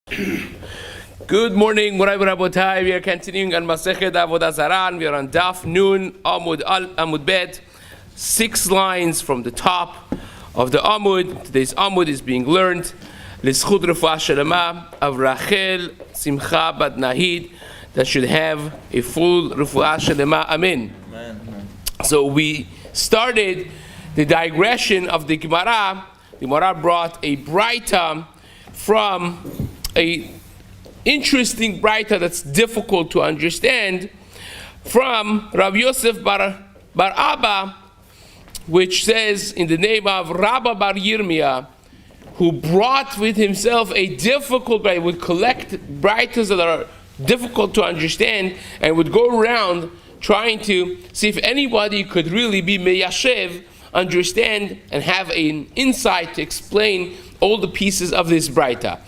Good morning, Moray Rabotai. We are continuing on Mesechet Avodah Zarah. We are on Daf Nun Amud Bet, 6 lines from the top of the Amud. Today's Amud is being learned. L'schut refuah shelema of Rachel Simcha bat Nahid, that should have a full refuah shelema. Amen. So we started the digression of the Gemara. The Gemara brought a braita from a interesting braita that's difficult to understand from Rav Yosef bar Abba, which says in the name of Rabba bar Yirmiyah, who brought with himself a difficult braita, would collect braitas that are difficult to understand and would go around trying to see if anybody could really be meyashev, understand and have an insight to explain all the pieces of this braita.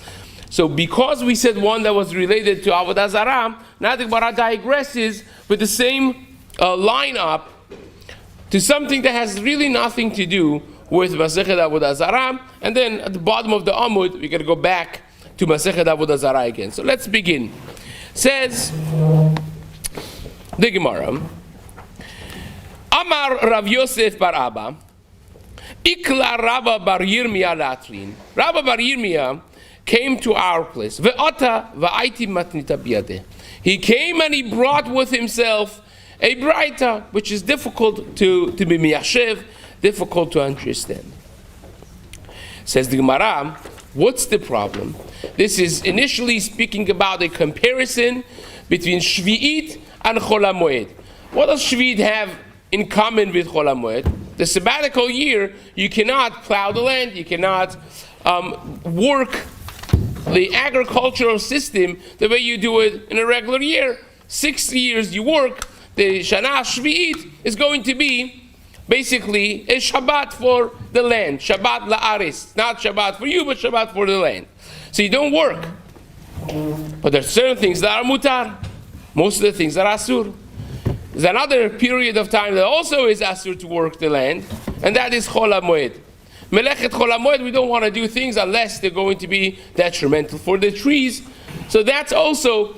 So because we said one that was related to Avodah Zarah, now the Gemara digresses with the same lineup to something that has really nothing to do with Mesechet Avodah Zarah, and then at the bottom of the Amud, we're going to go back to Mesechet Avodah Zarah again. So let's begin. Says the Gemara, Amar Rav Yosef bar Abba, Ikla Rabba bar Yirmiyah latrin. Rabba bar Yirmiyah came to our place. Ve'ata va'aiti matnita biyadeh. He came and he brought with himself a braita, which is difficult to be miyashev, difficult to understand. Says the Gemara, what's the problem? This is initially speaking about a comparison between Shvi'it and Chol HaMoed. What does Shvi'it have in common with Chol HaMoed? The sabbatical year, you cannot plow the land, you cannot work the agricultural system the way you do it in a regular year. 6 years you work, the Shana Shvi'it is going to be basically a Shabbat for the land, Shabbat la'aris, not Shabbat for you, but Shabbat for the land. So you don't work. But there are certain things that are mutar, most of the things are asur. There's another period of time that also is asur to work the land, and that is Chol HaMoed. Mesechet Chol HaMoed, we don't want to do things unless they're going to be detrimental for the trees. So that's also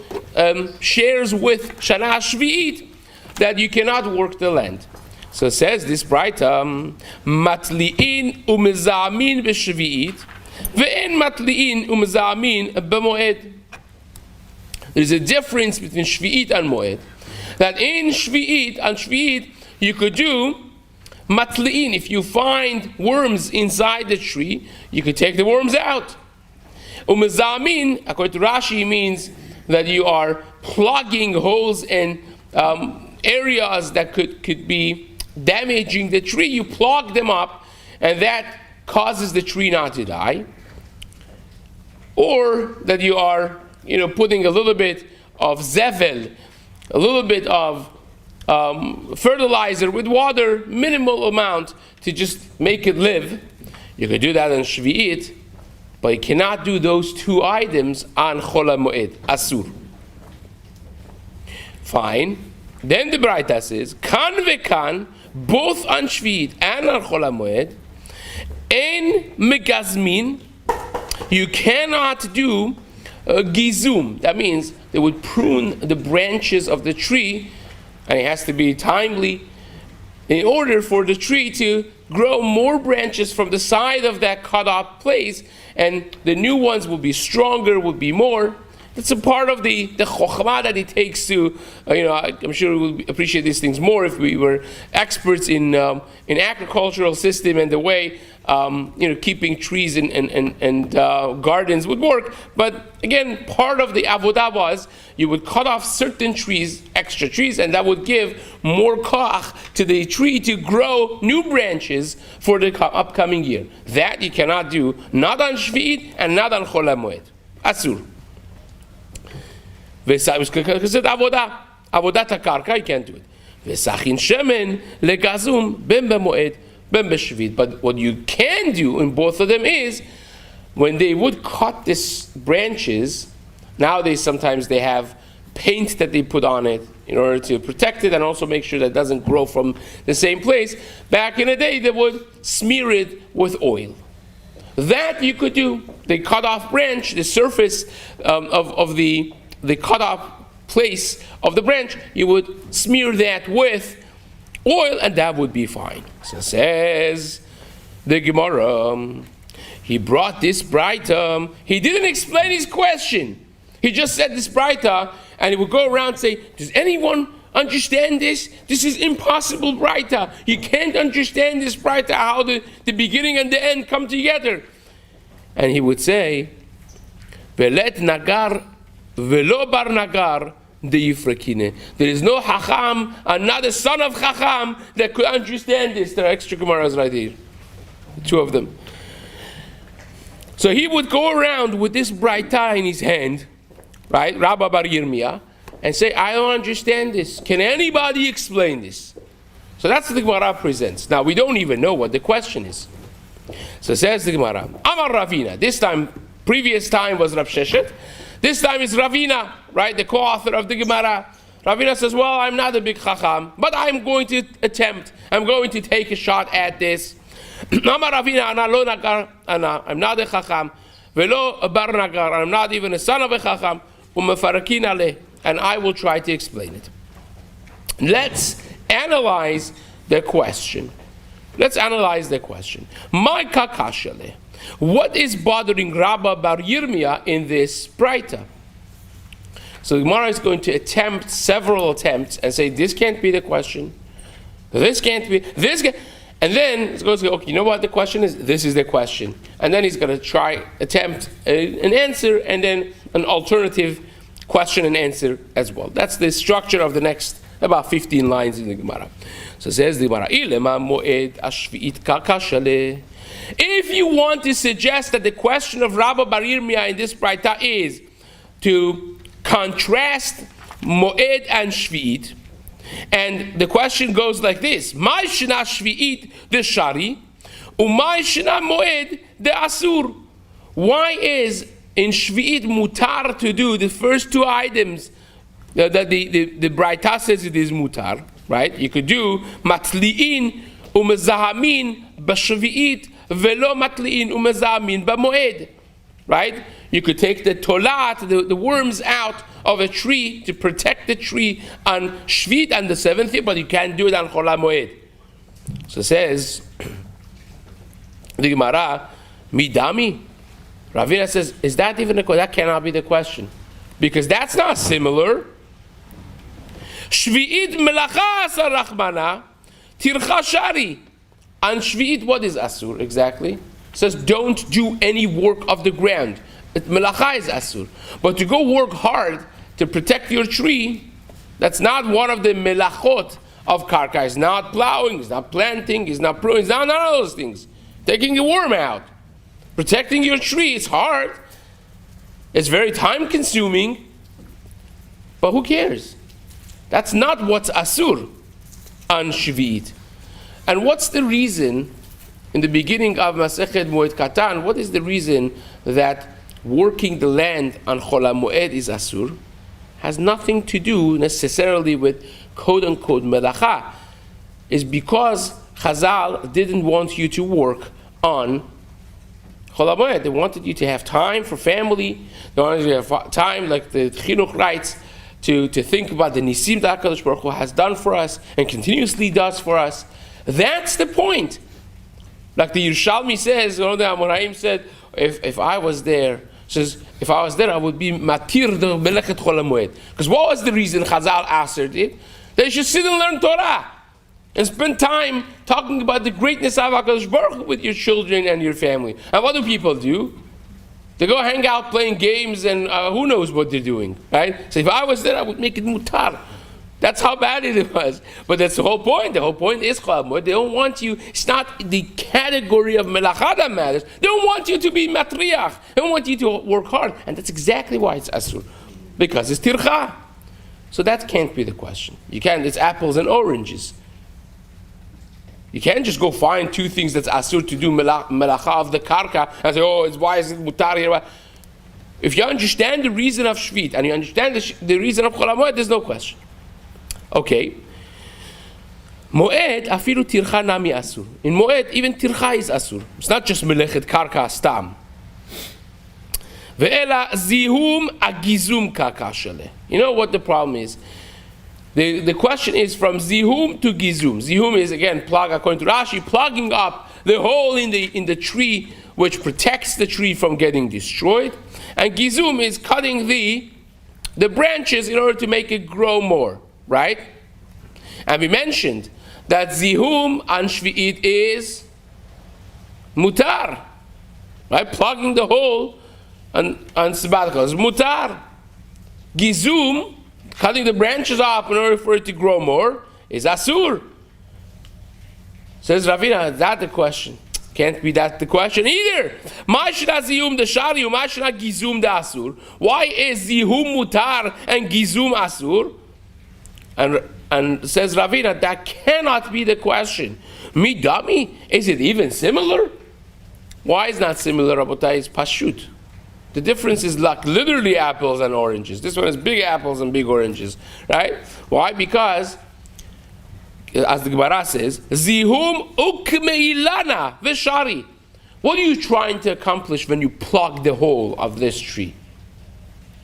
shares with Shana Shvi'it, that you cannot work the land. So it says this braita, matli'in u'mezamin b'shvi'it, ve'en matli'in u'mezamin b'moed. There's a difference between Shvi'it and Moed. That in Shvi'it, you could do matli'in. If you find worms inside the tree, you could take the worms out. Umezamin, according to Rashi, means that you are plugging holes in areas that could be damaging the tree. You plug them up, and that causes the tree not to die. Or that you are, putting a little bit of zevel, a little bit of fertilizer with water, minimal amount, to just make it live. You could do that on Shvi'it, but you cannot do those 2 items on Chol HaMoed, Asur. Fine. Then the Braita says, Kan vekan, both on Shvi'it and on Chol HaMoed, En megazmin, you cannot do gizum. That means they would prune the branches of the tree, and it has to be timely, in order for the tree to grow more branches from the side of that cut off place, and the new ones will be stronger, will be more. That's a part of the chokhmah that it takes to, I'm sure we would appreciate these things more if we were experts in agricultural system and the way keeping trees and gardens would work. But again, part of the avodah was you would cut off certain trees, extra trees, and that would give more koach to the tree to grow new branches for the upcoming year. That you cannot do, not on Shvi'it and not on Chol HaMoed. Asur. Because it's avodah hakarka, you can't do it. V'sachin shemen legazum ben b'moed ben b'shvit. But what you can do in both of them is, when they would cut these branches, nowadays sometimes they have paint that they put on it in order to protect it and also make sure that it doesn't grow from the same place. Back in the day, they would smear it with oil. That you could do. The cut off branch, the surface of the cut off place of the branch, you would smear that with oil and that would be fine. So says the Gemara, he brought this braita. He didn't explain his question. He just said this braita, and he would go around and say, does anyone understand this? This is impossible braita. You can't understand this braita, how the beginning and the end come together. And he would say, Velet nagar velo bar nagar de yifrakine. There is no Chacham and not a son of Chacham that could understand this. There are extra Gemaras right here. Two of them. So he would go around with this braita in his hand, right, Rabba Bar Yirmiyah, and say, I don't understand this. Can anybody explain this? So that's what the Gemara presents. Now, we don't even know what the question is. So says the Gemara, Amar Ravina. This time, previous time was Rav Sheshet. This time is Ravina, right, the co-author of the Gemara. Ravina says, well, I'm not a big Chacham, but I'm going to attempt. I'm going to take a shot at this. Amar Ravina, ana lo nagar, ana, I'm not a Chacham. Velo bar nagar, I'm not even a son of a Chacham. Umefarakin aleh, and I will try to explain it. Let's analyze the question. My kakashale. What is bothering Rabba Bar Yirmiyah in this braita? So the Gemara is going to attempt several attempts and say, this can't be the question. This can't be, this can't. And then it's going to say, okay, you know what the question is? This is the question. And then he's going to attempt an answer and then an alternative question and answer as well. That's the structure of the next about 15 lines in the Gemara. So says the Gemara, if you want to suggest that the question of Rabba Bar Yirmiyah in this braita is to contrast Moed and Shvi'it, and the question goes like this: Mai shena Shvi'it de Shari, umai shena Moed de Asur. Why is in Shvi'it mutar to do the first two items that the braita says it is mutar, right? You could do matli'in umezahamin b'shvi'it velo matli'in umezahamin b'moed, right? You could take the tolat, the worms out of a tree to protect the tree on Shvit and the seventh year, but you can't do it on Chol HaMoed. So it says the Gemara, midami. Ravina says, is that even a question? That cannot be the question, because that's not similar. Shvi'it melacha asar rachmana tircha shari. On Shvi'it, what is asur exactly? It says, don't do any work of the ground. Melacha is asur. But to go work hard to protect your tree, that's not one of the melachot of karka. It's not plowing, it's not planting, it's not pruning, it's not none of those things. Taking the worm out. Protecting your tree is hard. It's very time consuming. But who cares? That's not what's asur on Shvi'it. And what's the reason, in the beginning of Mesechet Moed Katan, what is the reason that working the land on Chol HaMoed is asur? Has nothing to do necessarily with quote-unquote melacha. Is because Chazal didn't want you to work on Chol HaMoed. They wanted you to have time for family. They wanted you to have time, like the Chinuch writes, to think about the Nisim that HaKadosh Baruch Hu has done for us and continuously does for us. That's the point. Like the Yerushalmi says, one of the Amoraim said, if I was there, says, if I was there, I would be matir the Melechet Chol HaMoed. Because what was the reason Chazal answered it? They should sit and learn Torah and spend time talking about the greatness of HaKadosh Baruch Hu with your children and your family. And what do people do? They go hang out playing games and who knows what they're doing, right? So if I was there, I would make it mutar. That's how bad it was. But that's the whole point. The whole point is Chol HaMoed. They don't want you, it's not the category of melacha that matters. They don't want you to be matriach. They don't want you to work hard. And that's exactly why it's asur. Because it's tircha. So that can't be the question. You can't, it's apples and oranges. You can't just go find two things that's asur to do melacha of the karka and say, oh, why is it mutar here? If you understand the reason of Shvit and you understand the reason of Chol HaMoed, there's no question. Okay. Moed afilu tircha nami asur. In Moed, even tircha is asur. It's not just melechet karka stam. Ve'ela zihum agizum karka shale. You know what the problem is? The question is from zihum to gizum. Zihum is, again, plug, according to Rashi, plugging up the hole in the tree which protects the tree from getting destroyed. And gizum is cutting the branches in order to make it grow more, right? And we mentioned that zihum on Shvi'it is mutar, right? Plugging the hole on sabbatical is mutar. Gizum, cutting the branches off in order for it to grow more, is asur. Says Ravina, is that the question? Can't be that the question either. Why is zihum mutar and gizum asur? And says Ravina, that cannot be the question. Midami, is it even similar? Why is not similar, Rabotai? It's pashut. The difference is like literally apples and oranges. This one has big apples and big oranges, right? Why? Because, as the Gemara says, zihum ukmeilana v'shari. What are you trying to accomplish when you plug the hole of this tree?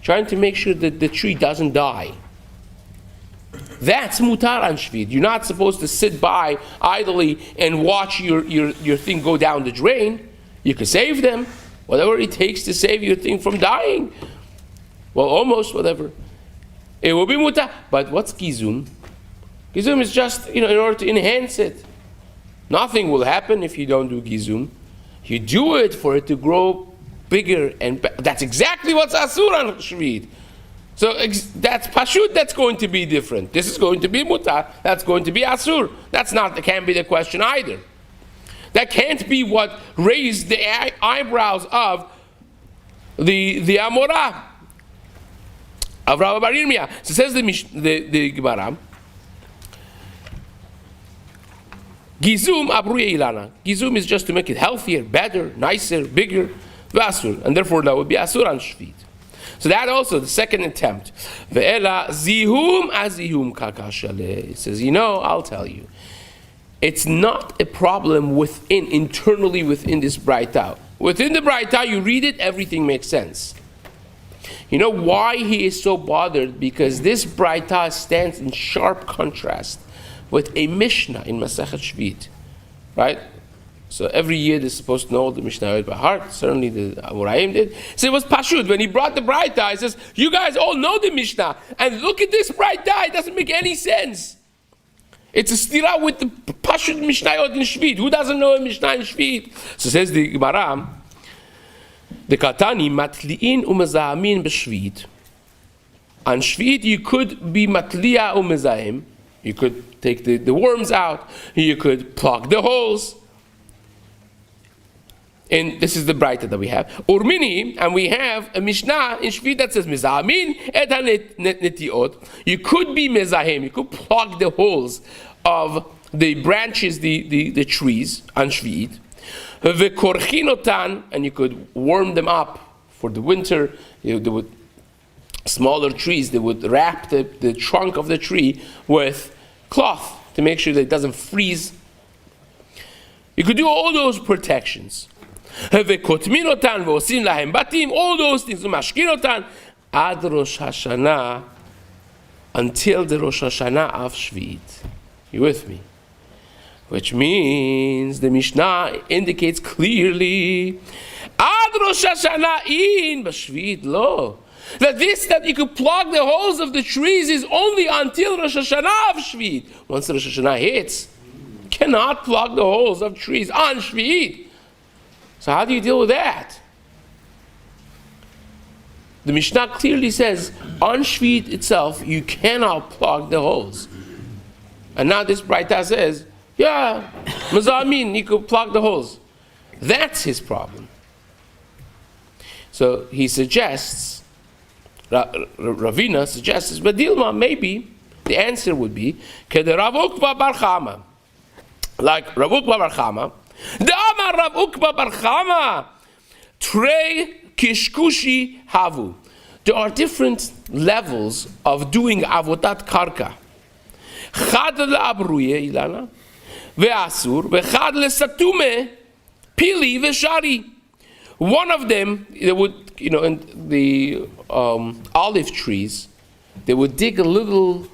Trying to make sure that the tree doesn't die. That's mutar an shvid. You're not supposed to sit by idly and watch your thing go down the drain. You can save them. Whatever it takes to save your thing from dying. Well, almost whatever. It will be mutar. But what's gizum? Gizum is just, in order to enhance it. Nothing will happen if you don't do gizum. You do it for it to grow bigger and better. That's exactly what's asur on shvid. So that's pashut, that's going to be different. This is going to be mutar, that's going to be asur. That can't be the question either. That can't be what raised the eyebrows of the Amorah of Rabbi Bar Yirmiyah. So says the Gemara, Gizum abruye ilana. Gizum is just to make it healthier, better, nicer, bigger, asur, and therefore that would be asur on shvid. So that also, the second attempt. Ve'ela zihum azihum kakashale. It says, I'll tell you. It's not a problem internally within this Braita. Within the Braita, you read it, everything makes sense. You know why he is so bothered? Because this Braita stands in sharp contrast with a Mishnah in Mesechet Shvit. Right? So every year they're supposed to know the Mishnah by heart. Certainly the Amoraim did. So it was Pashut. When he brought the Braita, he says, you guys all know the Mishnah. And look at this Braita. It doesn't make any sense. It's a stira with the Pashut Mishnayot in Shvit. Who doesn't know a Mishnah in Shvit? So says the Gemara, the Katani matli'in u'mezahamin b'Shvit. On Shvit you could be matliya u'mezahim. You could take the worms out. You could plug the holes. And this is the Braita that we have. Urmini, and we have a Mishnah in Shvit that says Mezahamin et netiot. You could be Mezahim, you could plug the holes of the branches, the trees on Shvit. Vekorchinotan, and you could warm them up for the winter. They would, smaller trees, they would wrap the trunk of the tree with cloth to make sure that it doesn't freeze. You could do all those protections. All those things, ad Rosh Hashanah, until the Rosh Hashanah of Shvit. You with me? Which means the Mishnah indicates clearly, ad Rosh Hashanah in B'Shvit lo. That you could plug the holes of the trees is only until Rosh Hashanah of Shvit. Once Rosh Hashanah hits, you cannot plug the holes of trees on Shvit. So how do you deal with that? The Mishnah clearly says, on Shvit itself, you cannot plug the holes. And now this Braita says, yeah, Mazamin, you could plug the holes. That's his problem. So he suggests, Ravina suggests, but Dilma, maybe the answer would be, Kede Rav Ukva Bar Chama. Like Rav Ukva Bar Chama, the Amar Rav Ukva Bar Chama, Trei Kishkushi Havu. There are different levels of doing Avodat Karka. chad le'abruye ilana, ve'asur, ve'chad le'satume, pili ve'shari. One of them, they would, in the olive trees, they would dig a little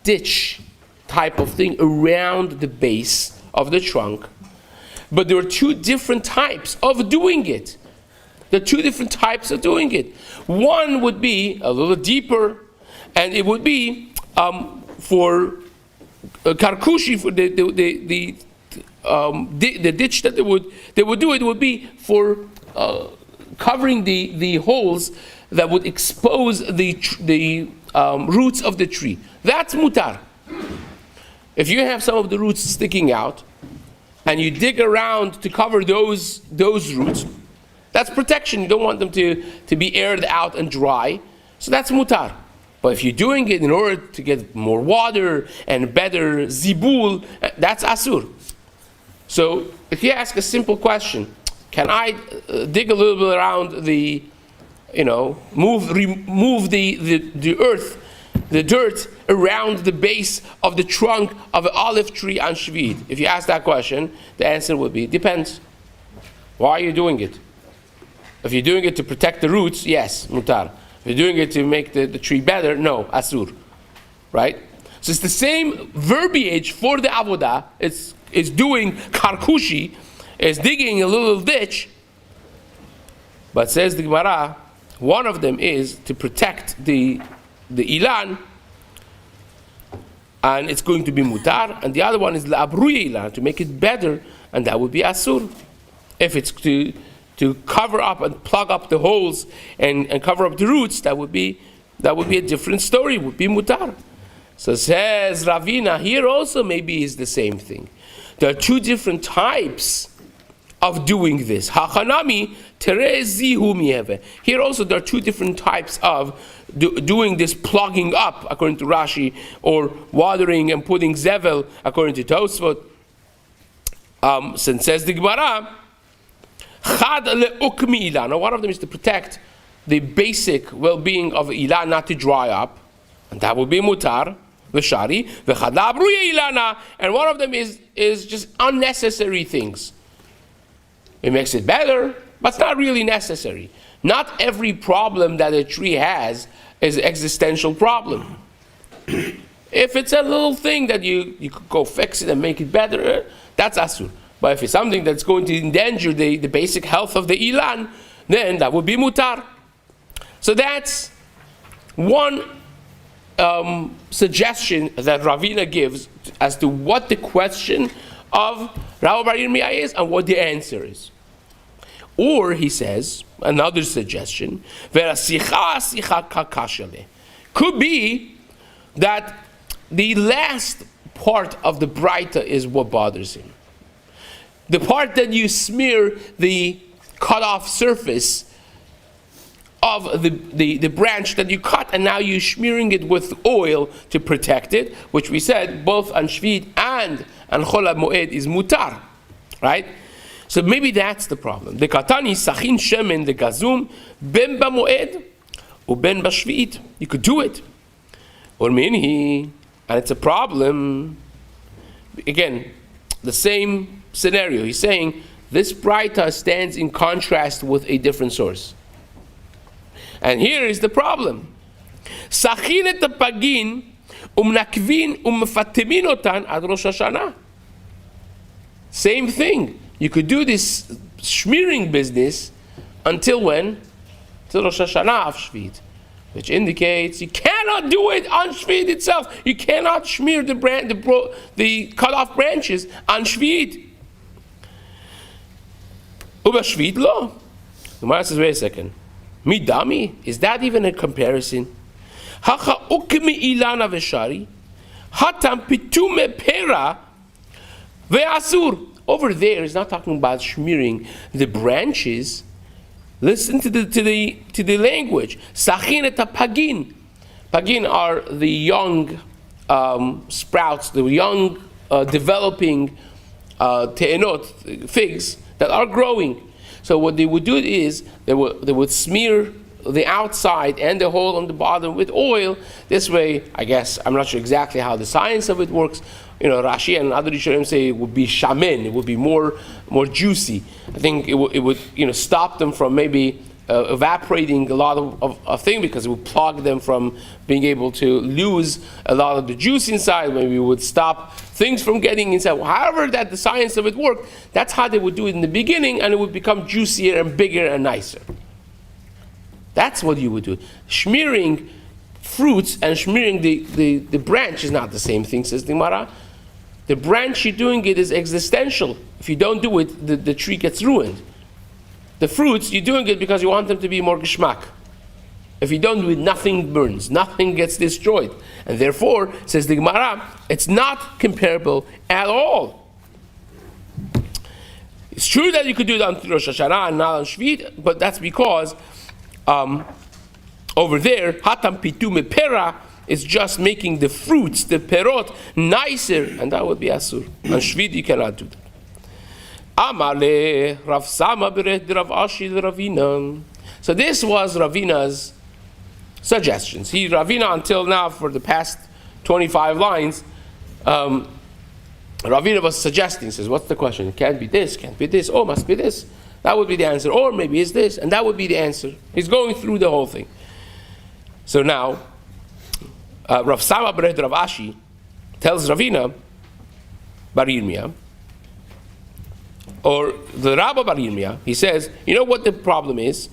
ditch type of thing around the base of the trunk. But there are two different types of doing it. There are two different types of doing it. One would be a little deeper, and it would be for karkushi, for the ditch that they would do. It would be for covering the holes that would expose the roots of the tree. That's mutar. If you have some of the roots sticking out, and you dig around to cover those roots, that's protection. You don't want them to be aired out and dry. So that's mutar. But if you're doing it in order to get more water and better zibul, that's asur. So if you ask a simple question, can I dig a little bit around remove the earth, the dirt around the base of the trunk of an olive tree on Shvit? If you ask that question, the answer would be, depends. Why are you doing it? If you're doing it to protect the roots, yes, mutar. If you're doing it to make the tree better, no, asur. Right? So it's the same verbiage for the avodah. It's doing karkushi, is digging a little ditch. But says the Gemara, one of them is to protect the ilan, and it's going to be mutar, and the other one is la'abruye ilan, to make it better, and that would be asur. If it's to cover up and plug up the holes and cover up the roots, that would be a different story, would be mutar. So says Ravina, here also maybe is the same thing. There are two different types of doing this. Hachanami terezihu mieve. Here also there are two different types of doing this plugging up, according to Rashi, or watering and putting zevel, according to Tosfot. Since says the Gemara, chad le'ukmi ilan. Now, one of them is to protect the basic well-being of ilan not to dry up, and that would be mutar. V'shari v'chad la'abruye ilana. And one of them is just unnecessary things. It makes it better, but it's not really necessary. Not every problem that a tree has is an existential problem. If it's a little thing that you could go fix it and make it better, that's asur. But if it's something that's going to endanger the basic health of the ilan, then that would be mutar. So that's one suggestion that Ravina gives as to what the question of Rabbi Bar Yirmiyah is and what the answer is. Or he says, another suggestion, could be that the last part of the braita is what bothers him. The part that you smear the cut off surface of the branch that you cut, and now you're smearing it with oil to protect it, which we said both on Shvit and on Chol HaMoed is mutar, right? So maybe that's the problem. The katani sachin shemen the gazum ben b'moed u ben b'shvit. You could do it, or minhi, and it's a problem. Again, the same scenario. He's saying this braita stands in contrast with a different source. And here is the problem. Sachin et pagin umnakvin umfatimin otan ad Rosh Hashanah. Same thing. You could do this smearing business until when? Till Rosh Hashanah of Shvit, which indicates you cannot do it on Shvit itself. You cannot smear the cut off branches on Shvit. Uba Shvit lo. The Gemara says, wait a second. Midami? Is that even a comparison? Hacha ukmi ilana veshari, hatam pitume pera ve'asur. Over there is not talking about smearing the branches. Listen to the language. Sachin et pagin. Pagin are the young sprouts, the young developing te'enot, figs that are growing. So what they would do is they would smear the outside and the hole on the bottom with oil. This way, I guess, I'm not sure exactly how the science of it works. Rashi and other Rishonim say it would be shamen, it would be more juicy. I think it would stop them from maybe evaporating a lot of things, because it would plug them from being able to lose a lot of the juice inside. Maybe it would stop things from getting inside. However that the science of it worked, that's how they would do it in the beginning, and it would become juicier and bigger and nicer. That's what you would do. Smearing fruits and smearing the branch is not the same thing, says the Gemara. The branch you're doing it is existential. If you don't do it, the tree gets ruined. The fruits, you're doing it because you want them to be more geschmack. If you don't do it, nothing burns, nothing gets destroyed. And therefore, says the Gemara, it's not comparable at all. It's true that you could do it on Rosh Hashanah and not on Shvit, but that's because over there, Hatam Pitu Mepera is just making the fruits, the perot, nicer, and that would be Asur. On Shvit, you cannot do that. Amale Rav Sama Beret Rav Ashi Ravina. So this was Ravina's suggestions. Ravina until now, for the past 25 lines, Ravina was suggesting, says, what's the question? It can't be this, can't be this, oh, must be this. That would be the answer. Or maybe it's this, and that would be the answer. He's going through the whole thing. So now, Rav Sama Beret Rav Ashi tells Ravina Bar Yirmiyah, or the Rabba Bar Yirmiyah, he says, you know what the problem is?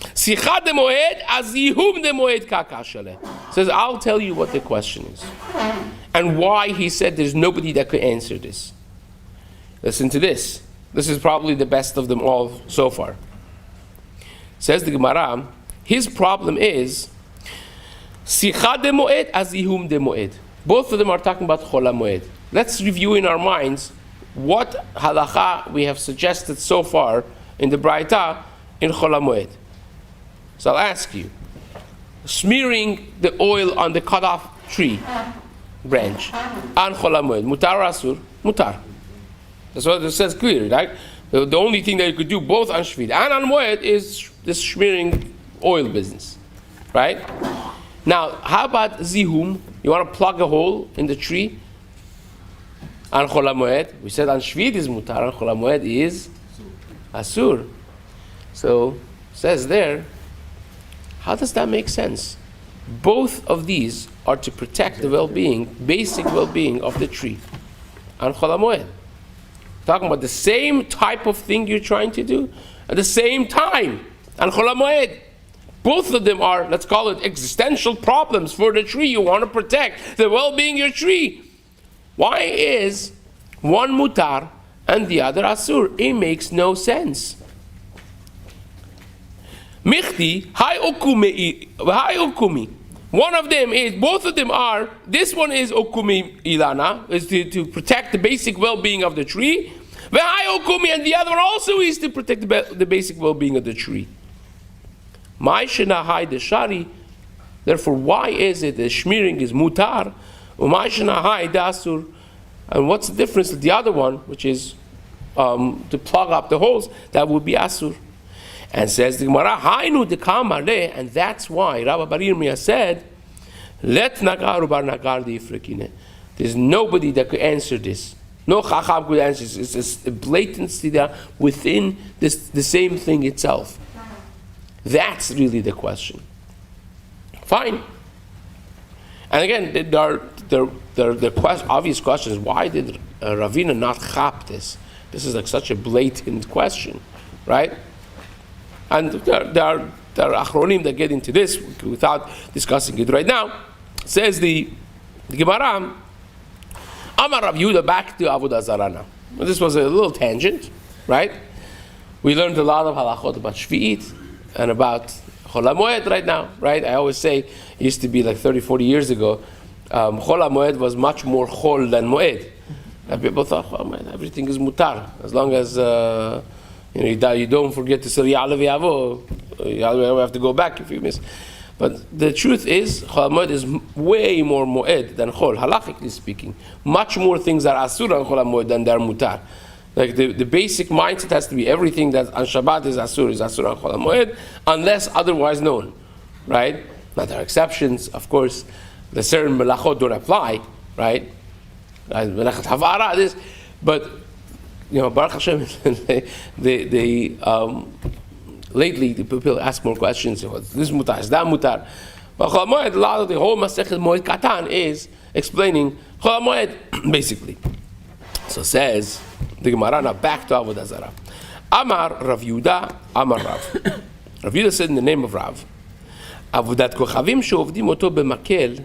Sicha de moed azihum de moed kakashale. Says, I'll tell you what the question is. And why he said there's nobody that could answer this. Listen to this. This is probably the best of them all so far. Says the Gemara, his problem is Sicha de moed azihum de moed. Both of them are talking about Chol HaMoed. Let's review in our minds what halacha we have suggested so far in the Braita in Chol HaMoed. So I'll ask you, smearing the oil on the cut off tree branch on Chol HaMoed, mutar or asur? Mutar. That's what it says clearly, right? The only thing that you could do both on Shvit and on Moed is this smearing oil business, right? Now, how about zihum? You want to plug a hole in the tree on Chol HaMoed? We said on Shvit is mutar, on Chol HaMoed is asur. So, it says there, how does that make sense? Both of these are to protect the well-being, basic well-being of the tree on Chol HaMoed. Talking about the same type of thing you're trying to do at the same time on Chol HaMoed. Both of them are, let's call it, existential problems for the tree. You want to protect the well-being of your tree. Why is one mutar and the other asur? It makes no sense. Michti, hai okumi. One of them is, both of them are, this one is okumi ilana, is to protect the basic well-being of the tree. V'hai okumi, and the other one also is to protect the basic well-being of the tree. Ma'ishena hai deshari, therefore why is it that smearing is mutar, u'ma'ishena hai dasur, and what's the difference with the other one, which is to plug up the holes, that would be asur. And says the Gemara, Hainu dekamare, and that's why Rabbi Bar Yirmiyah said, Let nagaru bar nagar di'ifrekine. There's nobody that could answer this. No chacham could answer this. It's a blatancy there within the same thing itself. That's really the question. Fine. And again, the obvious question is, why did Ravina not chap this? This is like such a blatant question, right? And there are achronim that get into this without discussing it right now. Says the Gemara, Amar Rav Yehuda, back to Avodah Zarah now. Well, this was a little tangent, right? We learned a lot of halachot about Shvi'it and about Chol HaMoed right now, right? I always say, it used to be like 30, 40 years ago, Chol HaMoed was much more Chol than Moed. And people thought, oh man, everything is mutar, as long as you don't forget to say Ya'aleh v'yavo. You have to go back if you miss. But the truth is, Chol HaMoed is way more Moed than Chol, halachically speaking. Much more things are asur on Chol HaMoed than they are mutar. Like the basic mindset has to be everything that on Shabbat is Asur on Chol HaMoed, unless otherwise known, right? Now there are exceptions, of course. The certain melachot don't apply, right? Melachat Havara, this, but Baruch Hashem, lately the people ask more questions. This mutar, is that mutar? But Chol HaMoed, a lot of the whole Mesechet Moed Katan is explaining Chol HaMoed, basically. So says the Gemara, now back to Avodah Zarah. Amar Rav Yehuda, Amar Rav. Rav Yehuda said in the name of Rav, Avodat Kochavim she'ovdim oto b'makel.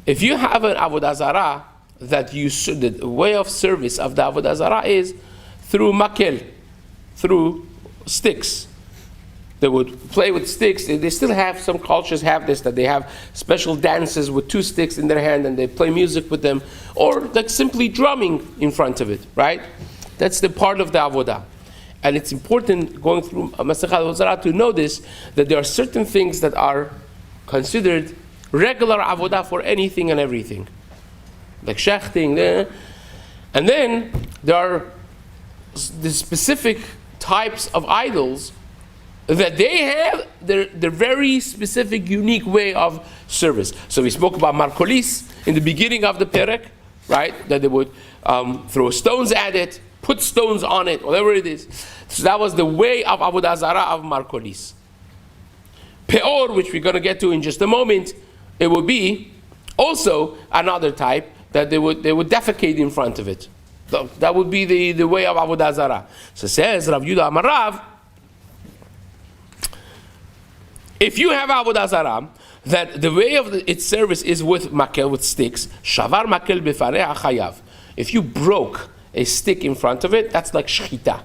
If you have an Avodah Zarah, that the way of service of the Avodah Zarah is through makel, through sticks. They would play with sticks. They still have, some cultures have this, that they have special dances with 2 sticks in their hand and they play music with them, or like simply drumming in front of it, right? That's the part of the Avodah. And it's important going through Mesechet Avodah Zarah to notice that there are certain things that are considered regular Avodah for anything and everything. Like shechting, and then there are the specific types of idols that they have their very specific, unique way of service. So we spoke about Markolis in the beginning of the Perek, right? That they would throw stones at it, put stones on it, whatever it is. So that was the way of Avodah Zarah of Markolis. Peor, which we're going to get to in just a moment, it would be also another type that they would defecate in front of it. So that would be the way of Avodah Zarah. So says Rav Yehuda Amar Rav, if you have Avodah Zarah, that the way of its service is with makel, with sticks, shavar makel befareha chayav. If you broke a stick in front of it, that's like shchita,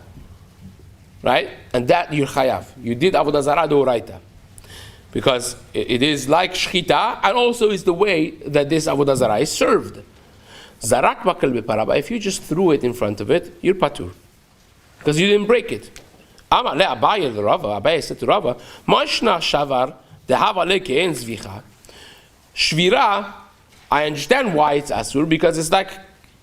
right? And that you're chayav. You did Avodah Zarah d'oraita, because it is like shchita, and also is the way that this Avodah Zarah is served. Zarak makel beparaba. If you just threw it in front of it, you're patur, because you didn't break it. Amar le Abaye the Rava. Abaye said to Rava, Mashna shavar dehava le ke'en zvicha. Shvira, I understand why it's asur, because it's like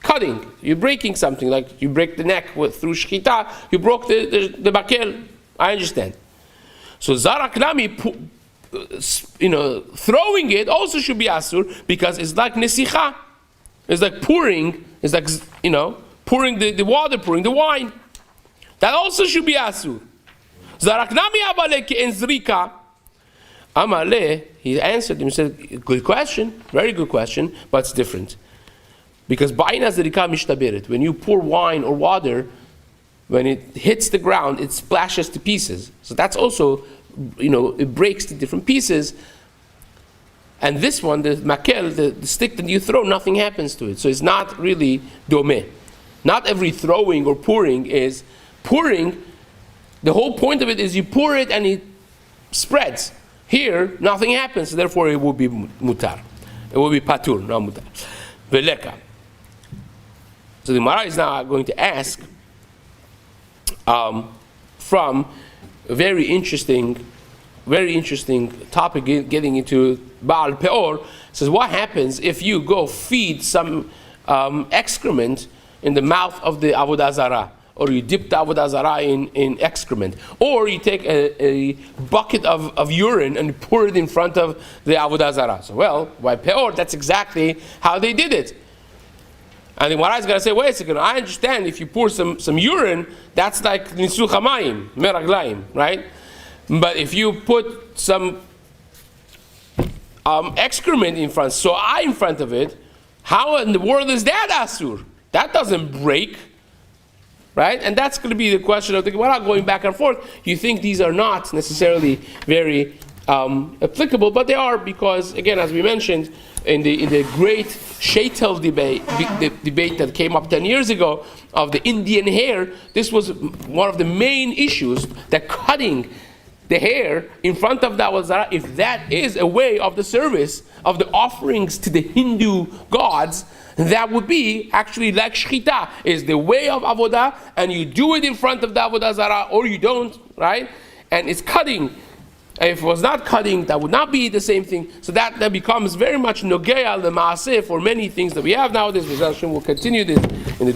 cutting. You're breaking something, like you break the neck through shchita. You broke the bakel. I understand. So zarak nami, throwing it also should be asur, because it's like nesicha. It's like pouring. It's like pouring the water, pouring the wine. That also should be asur. Zaraknami abale ke'en zrika. Amale, he answered him, he said, good question, very good question, but it's different. Because ba'ina zrika mishtaberet. When you pour wine or water, when it hits the ground, it splashes to pieces. So that's also, it breaks to different pieces. And this one, the makel, the stick that you throw, nothing happens to it. So it's not really domeh. Not every throwing or pouring is pouring. The whole point of it is you pour it and it spreads. Here, nothing happens, therefore it will be mutar. It will be patur, not mutar. Veleka. So the Gemara is now going to ask from a very interesting topic, getting into Baal Peor. Says, what happens if you go feed some excrement in the mouth of the Avodah Zarah? Or you dip the Avodah Zarah in excrement. Or you take a bucket of urine and pour it in front of the Avodah Zarah. So, by Peor, that's exactly how they did it. And the Gemara is going to say, wait a second, I understand if you pour some urine, that's like Nisuch HaMayim, Meraglaim, right? But if you put some excrement in front, in front of it, how in the world is that asur? That doesn't break. Right? And that's going to be the question of the Gemara going back and forth. You think these are not necessarily very applicable, but they are, because, again, as we mentioned, in the great Sheitel debate that came up 10 years ago of the Indian hair, this was one of the main issues, that cutting the hair in front of the Avodah Zarah, if that is a way of the service of the offerings to the Hindu gods, that would be actually like shchita, is the way of avodah, and you do it in front of the Avodah Zarah, or you don't, right? And it's cutting. And if it was not cutting, that would not be the same thing. So that becomes very much nogea l'maaseh for many things that we have nowadays. We'll continue this in the